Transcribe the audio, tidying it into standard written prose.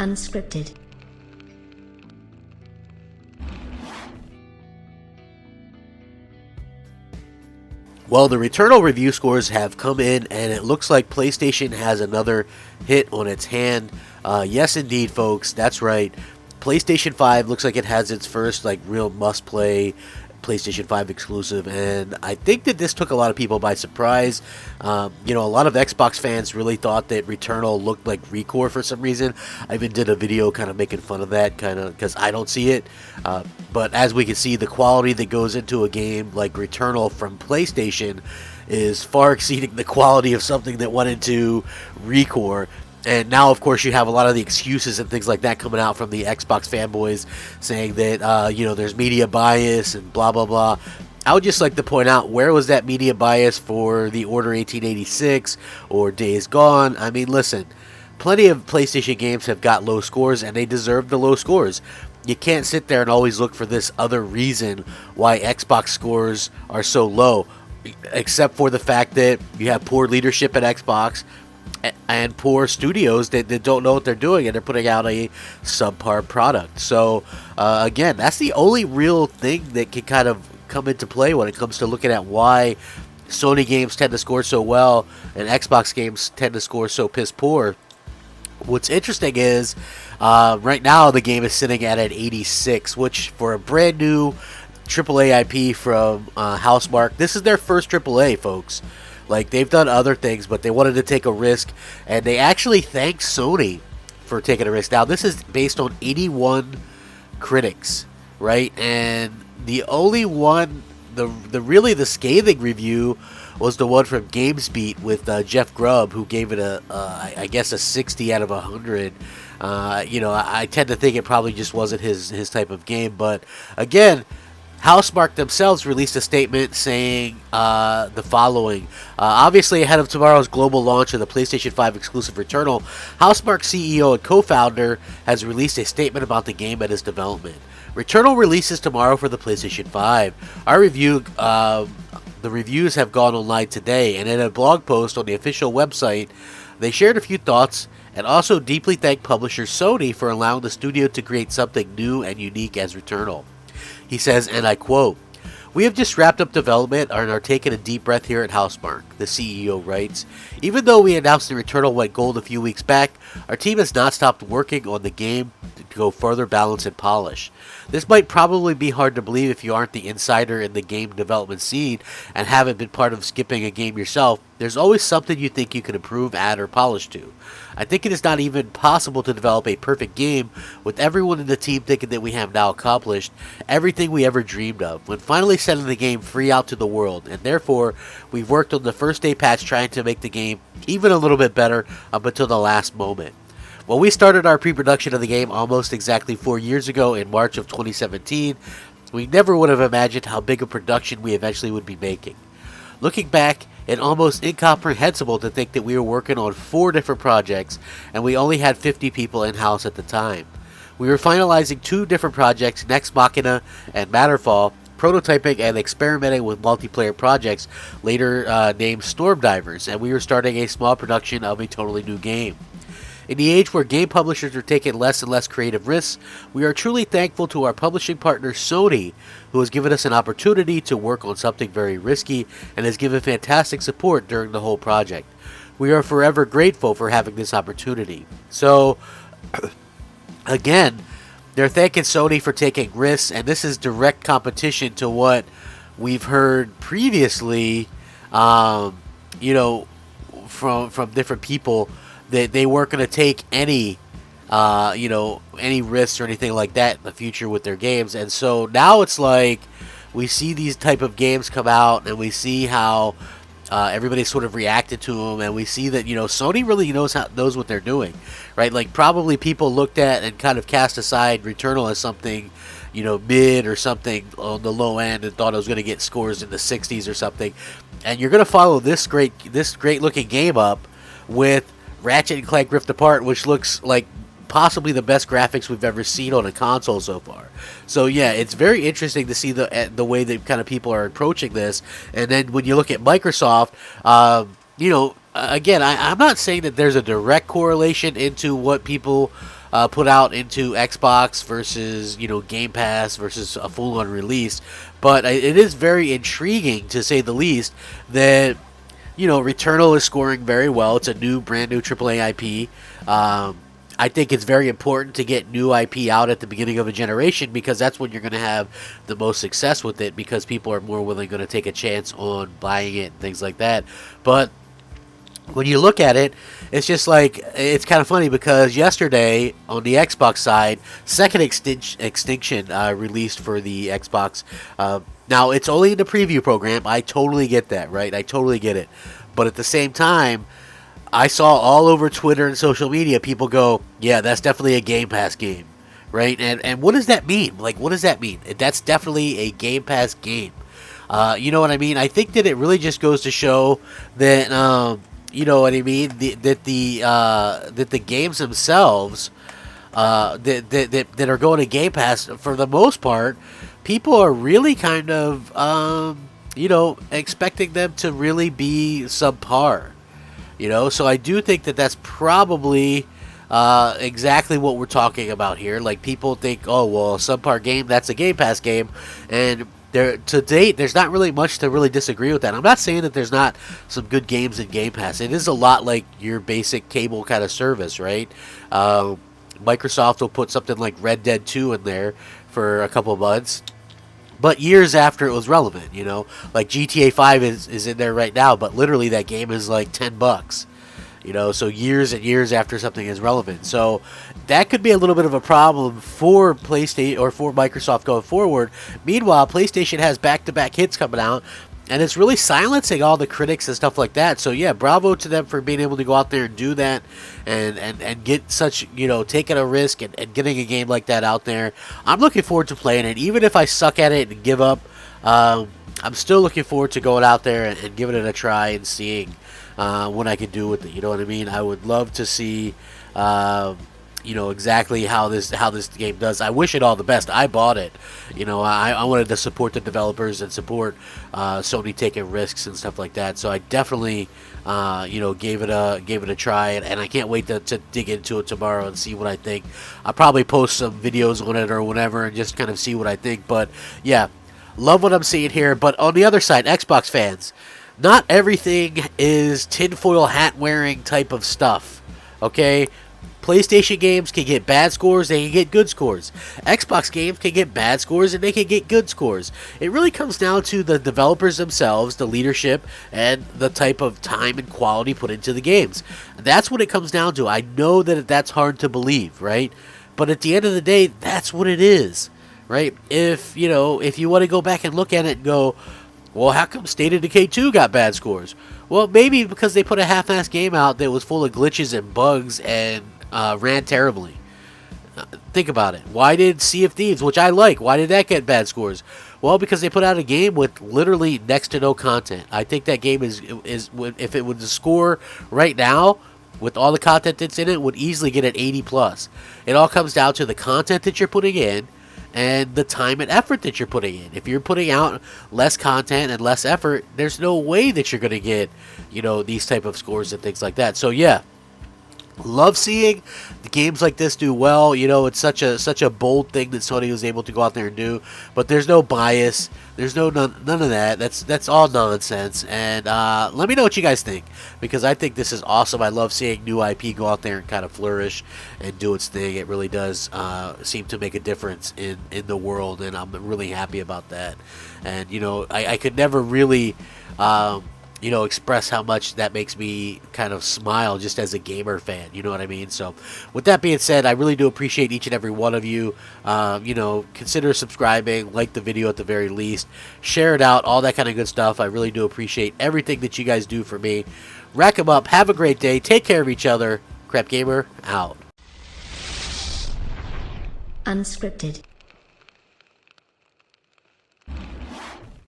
Unscripted. Well, the Returnal review scores have come in, and it looks like PlayStation has another hit on its hand. Yes, indeed, folks, that's right. PlayStation 5 looks like it has its first real must-play PlayStation 5 exclusive, and I think that this took a lot of people by surprise. A lot of Xbox fans really thought that Returnal looked like ReCore for some reason. I even did a video kind of making fun of that, because I don't see it. But as we can see, the quality that goes into a game like Returnal from PlayStation is far exceeding the quality of something that went into ReCore. And now, of course, you have a lot of the excuses and things like that coming out from the Xbox fanboys saying that, there's media bias and blah, blah, blah. I would just like to point out, where was that media bias for The Order 1886 or Days Gone? I mean, listen, plenty of PlayStation games have got low scores, and they deserve the low scores. You can't sit there and always look for this other reason why Xbox scores are so low, except for the fact that you have poor leadership at Xbox, and poor studios that don't know what they're doing, and they're putting out a subpar product. So, again, that's the only real thing that can kind of come into play when it comes to looking at why Sony games tend to score so well and Xbox games tend to score so piss poor. What's interesting is, right now the game is sitting at an 86, which for a brand new AAA IP from Housemarque, this is their first AAA, folks. They've done other things, but they wanted to take a risk, and they actually thanked Sony for taking a risk. Now, this is based on 81 critics, right? And the only one, the scathing review was the one from GamesBeat with Jeff Grubb, who gave it I guess a 60 out of 100. I tend to think it probably just wasn't his type of game, but again, Housemarque themselves released a statement saying the following. Obviously, ahead of tomorrow's global launch of the PlayStation 5 exclusive Returnal, Housemarque CEO and co-founder has released a statement about the game and its development. Returnal releases tomorrow for the PlayStation 5. The reviews have gone online today, and in a blog post on the official website, they shared a few thoughts and also deeply thanked publisher Sony for allowing the studio to create something new and unique as Returnal. He says, and I quote, "We have just wrapped up development and are taking a deep breath here at Housemarque," the CEO writes. "Even though we announced the Returnal went gold a few weeks back, our team has not stopped working on the game to go further balance and polish. This might probably be hard to believe if you aren't the insider in the game development scene and haven't been part of skipping a game yourself. There's always something you think you can improve, add, or polish to. I think it is not even possible to develop a perfect game with everyone in the team thinking that we have now accomplished everything we ever dreamed of when finally setting the game free out to the world, and therefore we've worked on the first day patch trying to make the game even a little bit better up until the last moment. When we started our pre-production of the game almost exactly 4 years ago in March of 2017, we never would have imagined how big a production we eventually would be making. Looking back, it's almost incomprehensible to think that we were working on 4 different projects and we only had 50 people in-house at the time. We were finalizing 2 different projects, Nex Machina and Matterfall, prototyping and experimenting with multiplayer projects, later named Storm Divers, and we were starting a small production of a totally new game. In the age where game publishers are taking less and less creative risks, we are truly thankful to our publishing partner Sony, who has given us an opportunity to work on something very risky and has given fantastic support during the whole project. We are forever grateful for having this opportunity." So, again, they're thanking Sony for taking risks, and this is direct competition to what we've heard previously, from different people, that they weren't going to take any risks or anything like that in the future with their games. And so now it's like we see these type of games come out, and we see how everybody sort of reacted to them, and we see that Sony really knows what they're doing, right? Probably people looked at and kind of cast aside Returnal as something mid or something on the low end and thought it was going to get scores in the 60s or something. And you're going to follow this great looking game up with Ratchet & Clank Rift Apart, which looks like possibly the best graphics we've ever seen on a console so far. So yeah, it's very interesting to see the way that kind of people are approaching this. And then when you look at Microsoft, again, I'm not saying that there's a direct correlation into what people put out into Xbox versus, you know, Game Pass versus a full-on release. But it is very intriguing, to say the least, that, you know, Returnal is scoring very well. It's a brand new AAA IP. I think it's very important to get new IP out at the beginning of a generation, because that's when you're going to have the most success with it, because people are more willing to take a chance on buying it and things like that. But when you look at it, it's just like, it's kind of funny, because yesterday on the Xbox side, Second Extinction released for the Xbox. Now, it's only in the preview program. I totally get that, right? I totally get it. But at the same time, I saw all over Twitter and social media people go, yeah, that's definitely a Game Pass game, right? And what does that mean? Like, what does that mean? That's definitely a Game Pass game. You know what I mean? I think that it really just goes to show that, you know what I mean, that the games themselves that are going to Game Pass, for the most part, people are really kind of, you know, expecting them to really be subpar. You know, so I do think that that's probably exactly what we're talking about here. Like, people think, oh, well, a subpar game, that's a Game Pass game. And to date, there's not really much to really disagree with that. I'm not saying that there's not some good games in Game Pass. It is a lot like your basic cable kind of service, right? Microsoft will put something like Red Dead 2 in there for a couple of months, but years after it was relevant, you know, like GTA 5 is in there right now, but literally that game is like $10, you know, so years and years after something is relevant. So that could be a little bit of a problem for PlayStation or for Microsoft going forward. Meanwhile, PlayStation has back-to-back hits coming out, and it's really silencing all the critics and stuff like that. So yeah, bravo to them for being able to go out there and do that, and get such, you know, taking a risk and getting a game like that out there. I'm looking forward to playing it, even if I suck at it and give up. I'm still looking forward to going out there and giving it a try and seeing what I can do with it. You know what I mean? I would love to see, you know, exactly how this game does. I wish it all the best. I bought it. You know, I wanted to support the developers and support Sony taking risks and stuff like that. So I definitely, you know, gave it a try, and I can't wait to dig into it tomorrow and see what I think. I'll probably post some videos on it or whatever and just kind of see what I think. But yeah, love what I'm seeing here. But on the other side, Xbox fans, not everything is tinfoil hat wearing type of stuff. Okay? PlayStation games can get bad scores, they can get good scores. Xbox games can get bad scores, and they can get good scores. It really comes down to the developers themselves, the leadership, and the type of time and quality put into the games. That's what it comes down to. I know that that's hard to believe, right? But at the end of the day, that's what it is, right? If you want to go back and look at it and go, well, how come State of Decay 2 got bad scores? Well, maybe because they put a half-assed game out that was full of glitches and bugs and ran terribly. Think about it. Why did Sea of Thieves, which I like, why did that get bad scores? Well, because they put out a game with literally next to no content. I think that game is if it would score right now with all the content that's in it, would easily get an 80+. It all comes down to the content that you're putting in and the time and effort that you're putting in. If you're putting out less content and less effort, there's no way that you're going to get, you know, these type of scores and things like that. So yeah, love seeing the games like this do well. You know, it's such a bold thing that Sony was able to go out there and do. But there's no bias. There's none of that. That's all nonsense. And let me know what you guys think, because I think this is awesome. I love seeing new IP go out there and kind of flourish and do its thing. It really does seem to make a difference in the world, and I'm really happy about that. And you know, I could never really you know, express how much that makes me kind of smile just as a gamer fan. You know what I mean? So with that being said, I really do appreciate each and every one of you. You know, consider subscribing, like the video at the very least, share it out, all that kind of good stuff. I really do appreciate everything that you guys do for me. Rack 'em up. Have a great day. Take care of each other. Crapgamer out. Unscripted.